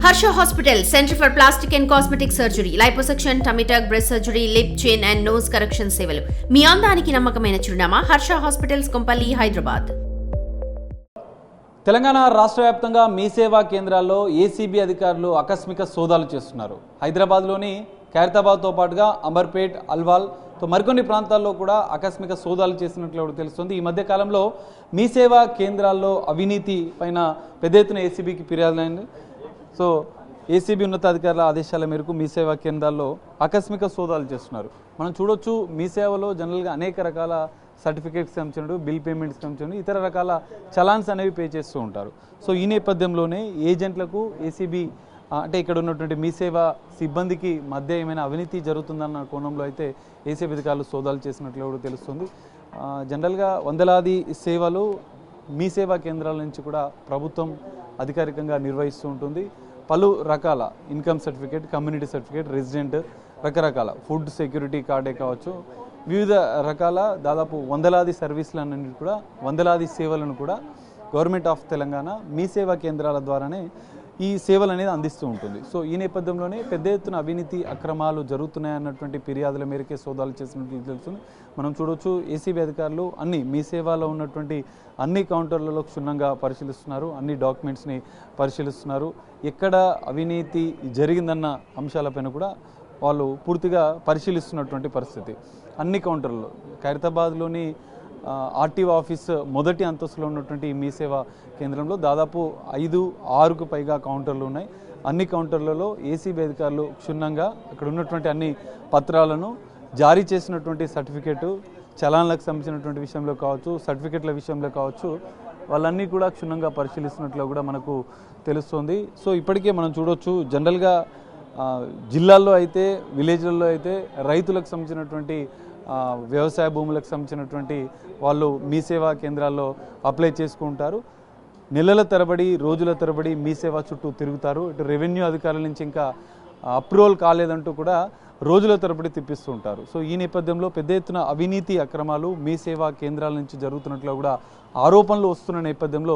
Harsha Hospital, Center for Plastic and Cosmetic Surgery, Liposuction, Tummy tuck, breast surgery, lip, chin and nose correction సేవలు. మీ అందానికి నమ్మకమైన చిరునామా Harsha hospitals Kompally, Hyderabad. Telangana రాష్ట్ర వ్యాప్తంగా మీ సేవా కేంద్రాల్లో ఏసీబీ అధికారులు ఆకస్మిక సోదాలు చేస్తున్నారు. హైదరాబాద్లోని ఖైరతాబాద్తో పాటుగా అమర్పేట్, అల్వాల్ మరికొన్ని ప్రాంతాల్లో కూడా ఆకస్మిక సోదాలు చేసినట్లు తెలుస్తుంది. ఈ మధ్య కాలంలో మీ సేవా కేంద్రాల్లో అవినీతి పైన పెద్ద ఎత్తున ఏసీబీకి ఫిర్యాదులైంది. సో ఏసీబీ ఉన్నతాధికారుల ఆదేశాల మేరకు మీ సేవా కేంద్రాల్లో ఆకస్మిక సోదాలు చేస్తున్నారు. మనం చూడొచ్చు, మీ సేవలో జనరల్గా అనేక రకాల సర్టిఫికేట్స్ సంబంధించిన బిల్ పేమెంట్స్ సంబంధించిన ఇతర రకాల చలాన్స్ అనేవి పే చేస్తూ ఉంటారు. సో ఈ నేపథ్యంలోనే ఏజెంట్లకు ఏసీబీ అంటే ఇక్కడ ఉన్నటువంటి మీ సేవా సిబ్బందికి మధ్య ఏమైనా అవినీతి జరుగుతుందన్న కోణంలో అయితే ఏసీబీ అధికారులు సోదాలు చేసినట్లు కూడా తెలుస్తుంది. జనరల్గా వందలాది సేవలు మీ సేవా కేంద్రాల నుంచి కూడా ప్రభుత్వం అధికారికంగా నిర్వహిస్తూ ఉంటుంది. పలు రకాల income certificate, community certificate, resident, రకరకాల ఫుడ్ సెక్యూరిటీ కార్డే కావచ్చు, వివిధ రకాల దాదాపు వందలాది సర్వీసులన్నింటి కూడా వందలాది సేవలను కూడా గవర్నమెంట్ ఆఫ్ తెలంగాణ మీ సేవా కేంద్రాల ద్వారానే ఈ సేవలు అనేది అందిస్తూ ఉంటుంది. సో ఈ నేపథ్యంలోనే పెద్ద ఎత్తున అవినీతి అక్రమాలు జరుగుతున్నాయన్నటువంటి ఫిర్యాదుల మేరకే సోదాలు చేసినట్లు తెలుస్తుంది. మనం చూడవచ్చు, ఏసీబీ అధికారులు మీ సేవలో ఉన్నటువంటి అన్ని కౌంటర్లలో క్షుణ్ణంగా పరిశీలిస్తున్నారు, అన్ని డాక్యుమెంట్స్ని పరిశీలిస్తున్నారు. ఎక్కడ అవినీతి జరిగిందన్న అంశాలపైన కూడా వాళ్ళు పూర్తిగా పరిశీలిస్తున్నటువంటి పరిస్థితి. అన్ని కౌంటర్లలో ఖైరతాబాద్లోని ఆర్టీఓ ఆఫీస్ మొదటి అంతస్తులో ఉన్నటువంటి మీ సేవా కేంద్రంలో దాదాపు 5-6కు పైగా కౌంటర్లు ఉన్నాయి. అన్ని కౌంటర్లలో ఏసీబీ అధికారులు క్షుణ్ణంగా అక్కడ ఉన్నటువంటి అన్ని పత్రాలను, జారీ చేసినటువంటి సర్టిఫికేటు, చలాన్లకు సంబంధించినటువంటి విషయంలో కావచ్చు, సర్టిఫికేట్ల విషయంలో కావచ్చు, వాళ్ళన్నీ కూడా క్షుణ్ణంగా పరిశీలిస్తున్నట్లు కూడా మనకు తెలుస్తుంది. సో ఇప్పటికే మనం చూడవచ్చు, జనరల్గా జిల్లాల్లో అయితే, విలేజ్లలో అయితే రైతులకు సంబంధించినటువంటి వ్యవసాయ భూములకు సంబంధించినటువంటి వాళ్ళు మీ సేవా కేంద్రాల్లో అప్లై చేసుకుంటారు. నెలల తరబడి, రోజుల తరబడి మీ సేవా చుట్టూ తిరుగుతారు. ఇటు రెవెన్యూ అధికారుల నుంచి ఇంకా అప్రూవల్ కాలేదంటూ కూడా రోజుల తరబడి తిప్పిస్తూ ఉంటారు. సో ఈ నేపథ్యంలో పెద్ద ఎత్తున అవినీతి అక్రమాలు మీ సేవా కేంద్రాల నుంచి జరుగుతున్నట్లు కూడా ఆరోపణలు వస్తున్న నేపథ్యంలో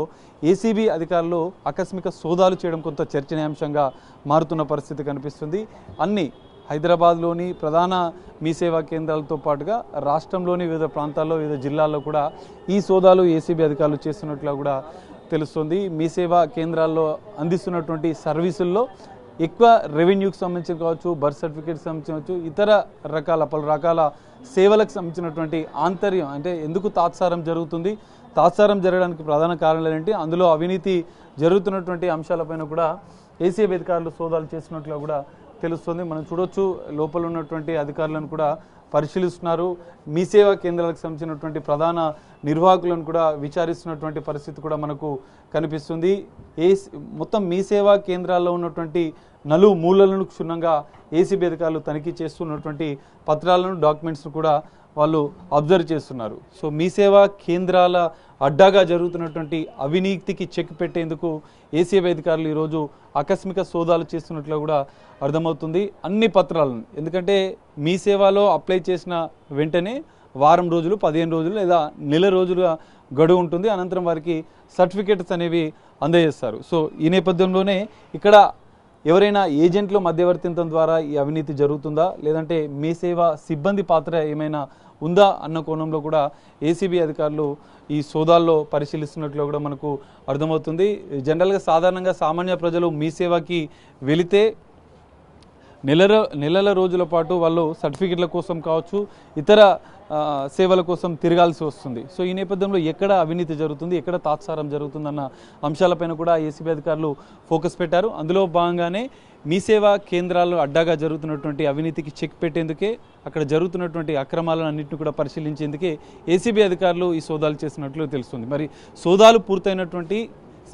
ఏసీబీ అధికారులు ఆకస్మిక సోదాలు చేయడం కొంత చర్చనీయాంశంగా మారుతున్న పరిస్థితి కనిపిస్తుంది. హైదరాబాద్లోని ప్రధాన మీ సేవా కేంద్రాలతో పాటుగా రాష్ట్రంలోని వివిధ ప్రాంతాల్లో, వివిధ జిల్లాల్లో కూడా ఈ సోదాలు ఏసీబీ అధికారులు చేస్తున్నట్లు కూడా తెలుస్తుంది. మీ సేవా కేంద్రాల్లో అందిస్తున్నటువంటి సర్వీసుల్లో ఎక్కువ రెవెన్యూకి సంబంధించి కావచ్చు, బర్త్ సర్టిఫికేట్కి సంబంధించవచ్చు, ఇతర పలు రకాల సేవలకు సంబంధించినటువంటి ఆంతర్యం అంటే ఎందుకు తాత్సారం జరుగుతుంది, తాత్సారం జరగడానికి ప్రధాన కారణాలు ఏంటి, అందులో అవినీతి జరుగుతున్నటువంటి అంశాలపైన కూడా ఏసీబీ అధికారులు సోదాలు చేస్తున్నట్లు కూడా తెలుస్తుంది. మనం చూడొచ్చు, లోపల ఉన్నటువంటి అధికారులను కూడా పరిశీలిస్తున్నారు. మీ సేవా కేంద్రాలకు సంబంధించినటువంటి ప్రధాన నిర్వాహకులను కూడా విచారిస్తున్నటువంటి పరిస్థితి కూడా మనకు కనిపిస్తుంది. మొత్తం మీ సేవా కేంద్రాల్లో ఉన్నటువంటి మూలలను క్షుణ్ణంగా ఏసీబీ అధికారులు తనిఖీ చేస్తున్నటువంటి పత్రాలను, డాక్యుమెంట్స్ను కూడా వాళ్ళు అబ్జర్వ్ చేస్తున్నారు. సో మీ సేవా కేంద్రాల అడ్డాగా జరుగుతున్నటువంటి అవినీతికి చెక్ పెట్టేందుకు ఏసీబీ అధికారులు ఈరోజు ఆకస్మిక సోదాలు చేస్తున్నట్లు కూడా అర్థమవుతుంది. అన్ని పత్రాలను, ఎందుకంటే మీ సేవలో అప్లై చేసిన వెంటనే వారం రోజులు, 15 రోజులు లేదా నెల రోజులుగా గడువు ఉంటుంది. అనంతరం వారికి సర్టిఫికేట్స్ అనేవి అందజేస్తారు. సో ఈ నేపథ్యంలోనే ఇక్కడ ఎవరైనా ఏజెంట్లు మధ్యవర్తిత్వం ద్వారా ఈ అవినీతి జరుగుతుందా, లేదంటే మీ సేవా సిబ్బంది పాత్ర ఏమైనా ఉందా అన్న కోణంలో కూడా ఏసీబీ అధికారులు ఈ సోదాల్లో పరిశీలిస్తున్నట్లు కూడా మనకు అర్థమవుతుంది. జనరల్గా సాధారణంగా సామాన్య ప్రజలు మీ సేవకి వెళితే నెలల రోజుల పాటు వాళ్ళు సర్టిఫికెట్ల కోసం కావచ్చు, ఇతర సేవల కోసం తిరగాల్సి వస్తుంది. సో ఈ నేపథ్యంలో ఎక్కడ అవినీతి జరుగుతుంది, ఎక్కడ తాత్సారం జరుగుతుందన్న అంశాలపైన కూడా ఏసీబీ అధికారులు ఫోకస్ పెట్టారు. అందులో భాగంగానే మీ సేవా కేంద్రాల్లో అడ్డాగా జరుగుతున్నటువంటి అవినీతికి చెక్ పెట్టేందుకే, అక్కడ జరుగుతున్నటువంటి అక్రమాలను అన్నింటినీ కూడా పరిశీలించేందుకే ఏసీబీ అధికారులు ఈ సోదాలు చేసినట్లు తెలుస్తుంది. మరి సోదాలు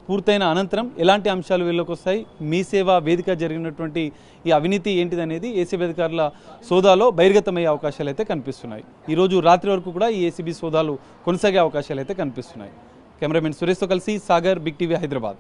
పూర్తయిన అనంతరం ఎలాంటి అంశాలు వీళ్ళకి వస్తాయి, మీ సేవా వేదిక జరిగినటువంటి ఈ అవినీతి ఏంటిదనేది ఏసీబీ అధికారుల సోదాలో బహిర్గతమయ్యే అవకాశాలు అయితే కనిపిస్తున్నాయి. ఈరోజు రాత్రి వరకు కూడా ఈ ఏసీబీ సోదాలు కొనసాగే అవకాశాలు అయితే కనిపిస్తున్నాయి. కెమెరామెన్ సురేష్తో కలిసి సాగర్, బిగ్ టీవీ, హైదరాబాద్.